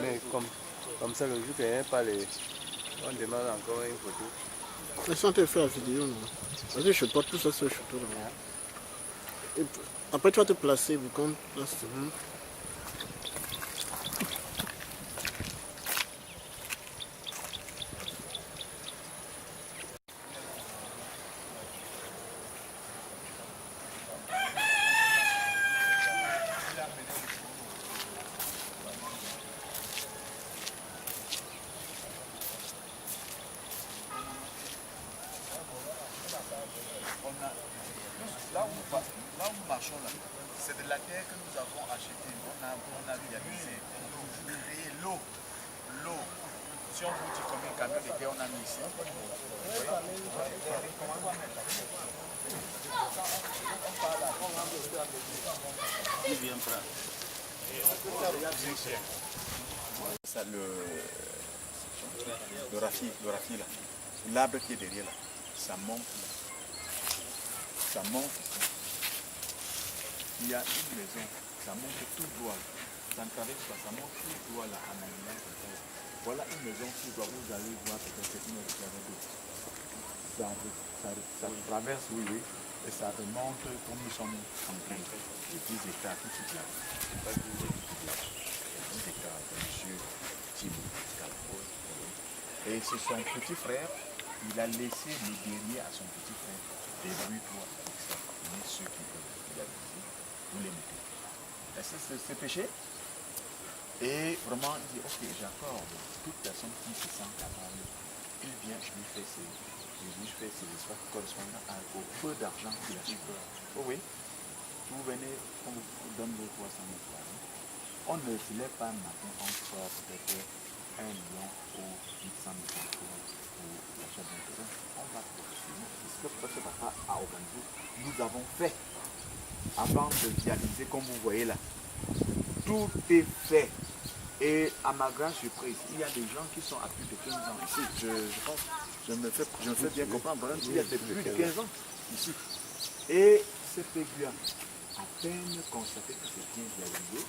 Mais comme ça, le jour qu'il n'y a pas les... On demande encore une photo. Mais sans te faire la vidéo, non. Vas-y, je porte tout ça sur le château là. Et après, tu vas te placer, vous comptez. Là où nous marchons là, c'est de la terre que nous avons achetée. On a réalisé pour créer l'eau. Si on vous dit combien de camions de terre on a mis ici. Ça, le rafi là, l'arbre qui est derrière là, ça monte là. Ça monte. Il y a une maison, ça monte tout droit. Ça ne traverse pas, ça monte tout droit là, en allant. Voilà une maison qui doit vous allez voir peut-être une autre. Ça traverse, oui, et ça remonte comme nous sommes en train de 10 hectares, tout de suite là. C'est pas 10 hectares, 10 hectares de monsieur Thibaut Calafol. Et c'est son petit frère, il a laissé le dernier à son petit frère. Débrouille-toi avec ça. Mais ceux qui veulent abuser, vous les mettez. C'est péché. Et vraiment, il dit, ok, j'accorde toute personne qui se sent capable. Il vient, je lui fais ses histoires correspondant au peu d'argent qu'il a sur. Oh oui, vous venez, on vous donne vos 300 000 francs. On ne se lève pas un matin, on sort peut-être 1 million ou 800 000 francs pour l'achat d'un terrain. On va professionnel. Ce que ce papa a organisé, nous avons fait avant de réaliser comme vous voyez là. Tout est fait. Et à ma grande surprise, il y a des gens qui sont à plus de 15 ans ici. Je pense, je me fais bien comprendre. Il y a plus de 15 ans ici. Et cet aiguille a à peine constaté que c'est bien réalisé.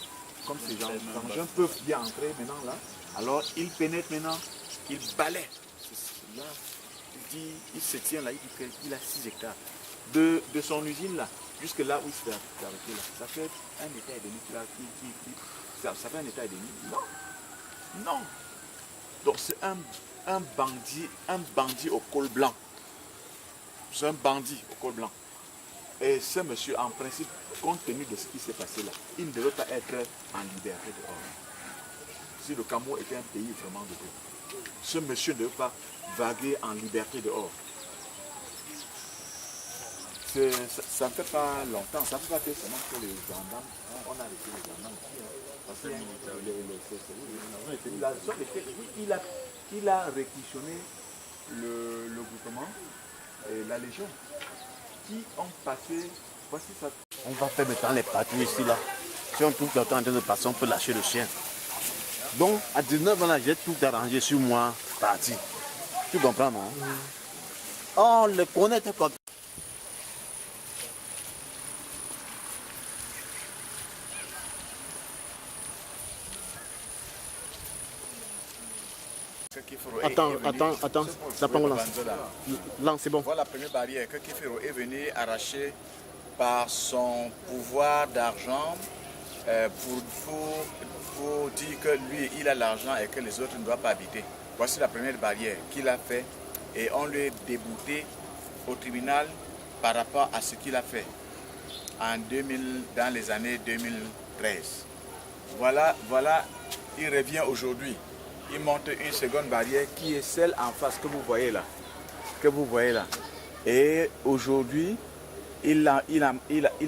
Comme ces gens peuvent bien entrer maintenant là. Alors il pénètre maintenant, il balaie. Là, il dit, il se tient là, il dit qu'il a 6 hectares. De son usine là, jusque là où il s'est arrêté là, ça fait un hectare et demi là, ça fait un hectare et demi. Non. Donc c'est un bandit au col blanc. C'est un bandit au col blanc. Et ce monsieur, en principe, compte tenu de ce qui s'est passé là, il ne devait pas être en liberté dehors. Si le Cameroun était un pays vraiment de droit, ce monsieur ne devait pas vaguer en liberté dehors. Ça ne fait pas longtemps, ça ne fait pas que seulement que les gendarmes, on a arrêté les gendarmes aussi. Il a réquisitionné le gouvernement et la Légion qui ont passé, voici ça. On va faire maintenant les patrouilles ici là. Si on trouve quelqu'un en train de passer, on peut lâcher le chien. Donc à 19 ans là, j'ai tout arrangé sur moi, parti. Tu comprends, non? On le connaît comme Attends, ça prend lance. Lance, c'est bon. Voilà la première barrière que Kifiro est venu arracher par son pouvoir d'argent pour dire que lui, il a l'argent et que les autres ne doivent pas habiter. Voici la première barrière qu'il a fait et on lui a débouté au tribunal par rapport à ce qu'il a fait dans les années 2013. Voilà, il revient aujourd'hui. Il monte une seconde barrière qui est celle en face que vous voyez là. Et aujourd'hui, il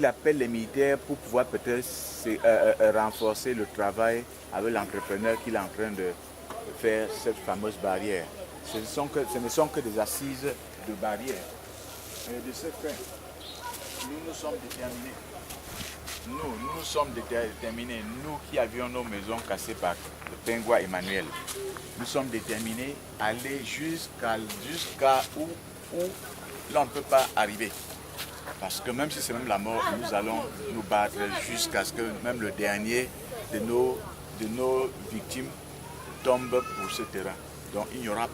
appelle les militaires pour pouvoir peut-être renforcer le travail avec l'entrepreneur qu'il est en train de faire cette fameuse barrière. Ce ne sont que des assises de barrière. Et de ce fait, nous sommes déterminés. Nous sommes déterminés, nous qui avions nos maisons cassées par le pingouin Emmanuel. Nous sommes déterminés à aller jusqu'à où l'on ne peut pas arriver. Parce que même si c'est même la mort, nous allons nous battre jusqu'à ce que même le dernier de nos victimes tombe pour ce terrain. Donc il n'aura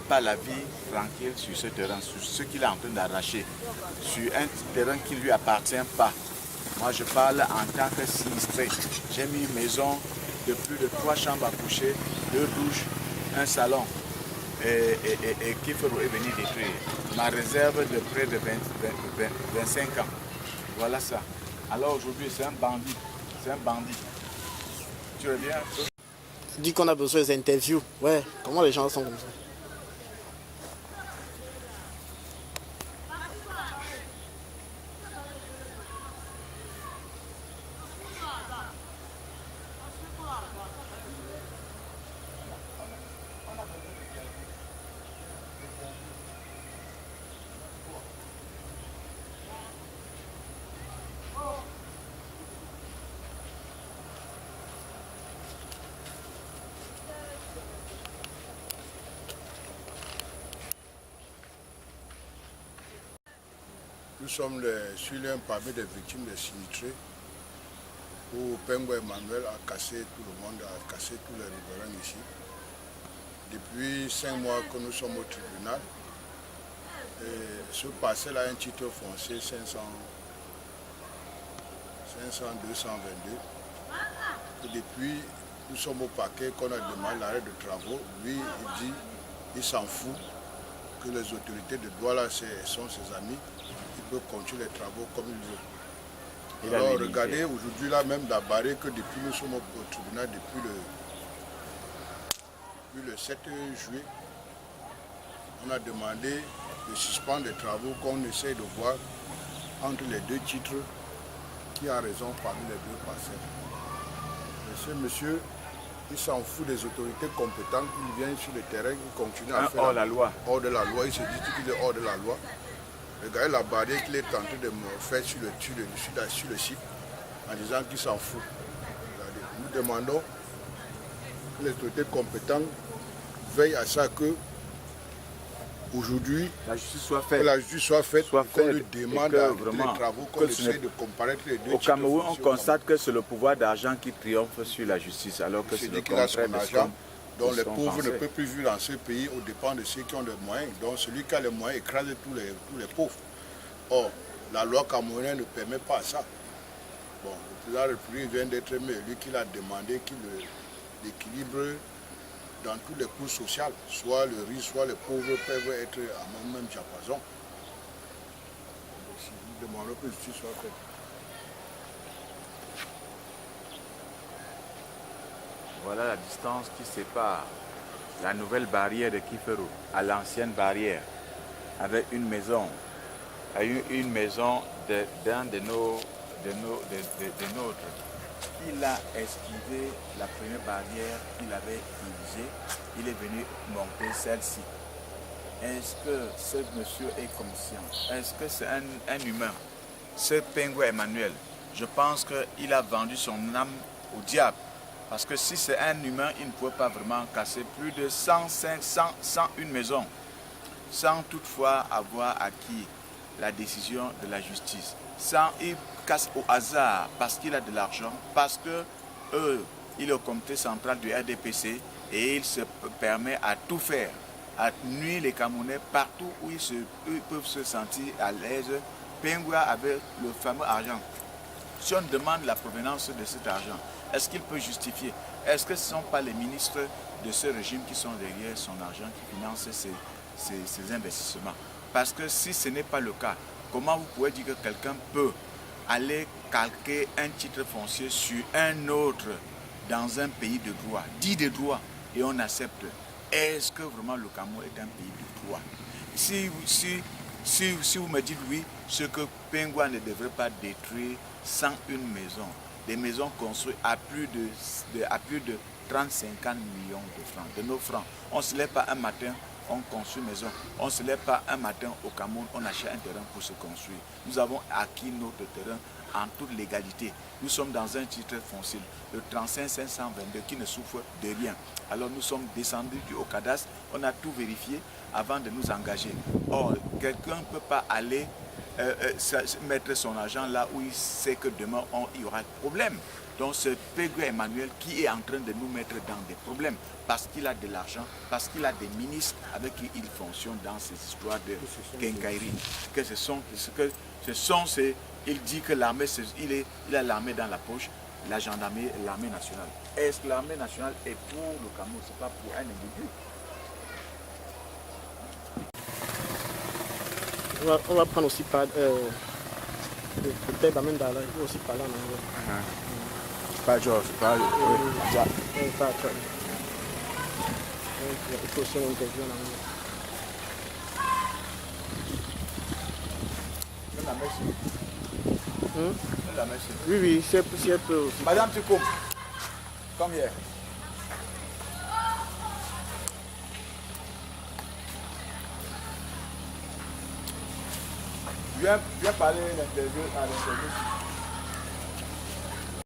pas la vie tranquille sur ce terrain, sur ce qu'il est en train d'arracher, sur un terrain qui ne lui appartient pas. Moi je parle en tant que sinistré. J'ai mis une maison de plus de 3 chambres à coucher, 2 douches, un salon. Et Kifero est venu détruire ma réserve de près de 25 ans. Voilà ça. Alors aujourd'hui c'est un bandit. C'est un bandit. Tu reviens? Tu dis qu'on a besoin des interviews. Ouais, comment les gens sont comme ça? Nous sommes sur l'un parmi les victimes des sinistrés où Pengwa Emmanuel a cassé tout le monde, a cassé tous les riverains ici. Depuis 5 mois que nous sommes au tribunal, et ce parcelle a un titre foncier 500 222. Et depuis, nous sommes au paquet qu'on a demandé l'arrêt de travaux. Lui, il dit, il s'en fout que les autorités de Douala sont ses amis. Il peut continuer les travaux comme il veut. Alors regardez, aujourd'hui là même d'Abaré que depuis nous sommes au tribunal depuis le 7 juillet, on a demandé de suspendre les travaux qu'on essaie de voir entre les 2 titres qui a raison parmi les 2 parcelles. Monsieur, il s'en fout des autorités compétentes, il vient sur le terrain, il continue à faire hors la loi. Hors de la loi, il se dit qu'il est hors de la loi. Regardez la barrière qu'il est tenté de me faire sur le site en disant qu'il s'en fout. Regardez. Nous demandons que les autorités compétentes veillent à ça que aujourd'hui la justice soit faite, qu'on lui demande à les travaux, qu'on essaie de comparaître les 2 Au Cameroun, on constate que c'est le pouvoir d'argent qui triomphe sur la justice, alors que c'est le contraire de ce dont les pauvres ne peuvent plus vivre dans ce pays au dépend de ceux qui ont les moyens. Donc celui qui a les moyens écrase tous les pauvres. Or, la loi camerounaise ne permet pas ça. Bon, le président de la République vient d'être élu, qu'il a demandé qu'il l'équilibre dans toutes les couches sociales. Soit le riche, soit les pauvres peuvent être à même diapason. Nous demandons que justice soit faite. Voilà la distance qui sépare la nouvelle barrière de Kifero à l'ancienne barrière, avec une maison d'un de nôtres. Il a esquivé la première barrière qu'il avait dirigée, il est venu monter celle-ci. Est-ce que ce monsieur est conscient? Est-ce que c'est un humain? Ce Pengwa Emmanuel, je pense qu'il a vendu son âme au diable. Parce que si c'est un humain, il ne pouvait pas vraiment casser plus de 101 maisons, sans toutefois avoir acquis la décision de la justice. Il casse au hasard parce qu'il a de l'argent, parce qu'il est au comité central du RDPC et il se permet à tout faire, à nuire les Camerounais partout où ils peuvent se sentir à l'aise. Pengwa avait le fameux argent. Si on demande la provenance de cet argent, est-ce qu'il peut justifier? Est-ce que ce ne sont pas les ministres de ce régime qui sont derrière son argent, qui financent ces investissements? Parce que si ce n'est pas le cas, comment vous pouvez dire que quelqu'un peut aller calquer un titre foncier sur un autre dans un pays de droit, dit de droit, et on accepte? Est-ce que vraiment le Cameroun est un pays de droit? Si vous me dites oui, ce que Pengwa ne devrait pas détruire 101 maisons, des maisons construites à plus de 30-50 millions de francs, de nos francs. On ne se lève pas un matin, on construit une maison. On ne se lève pas un matin au Cameroun, on achète un terrain pour se construire. Nous avons acquis notre terrain en toute légalité. Nous sommes dans un titre foncier, le 35-522, qui ne souffre de rien. Alors nous sommes descendus au cadastre, on a tout vérifié avant de nous engager. Or, quelqu'un ne peut pas aller mettre son argent là où il sait que demain il y aura problème. Donc c'est Pedro Emmanuel qui est en train de nous mettre dans des problèmes parce qu'il a de l'argent, parce qu'il a des ministres avec qui il fonctionne dans ces histoires de quincaillerie. Il dit que l'armée, il a l'armée dans la poche, la gendarmerie, l'armée nationale. Est-ce que l'armée nationale est pour le Cameroun? Ce n'est pas pour un individu. On va prendre aussi par le père Bamendala, il va aussi parler en anglais. Pas George, pas Jack. Pas toi. Il faut aussi une interview en anglais. Oui, oui, c'est un peu aussi. Madame, tu coupes. Come here. Viens parler à l'interview.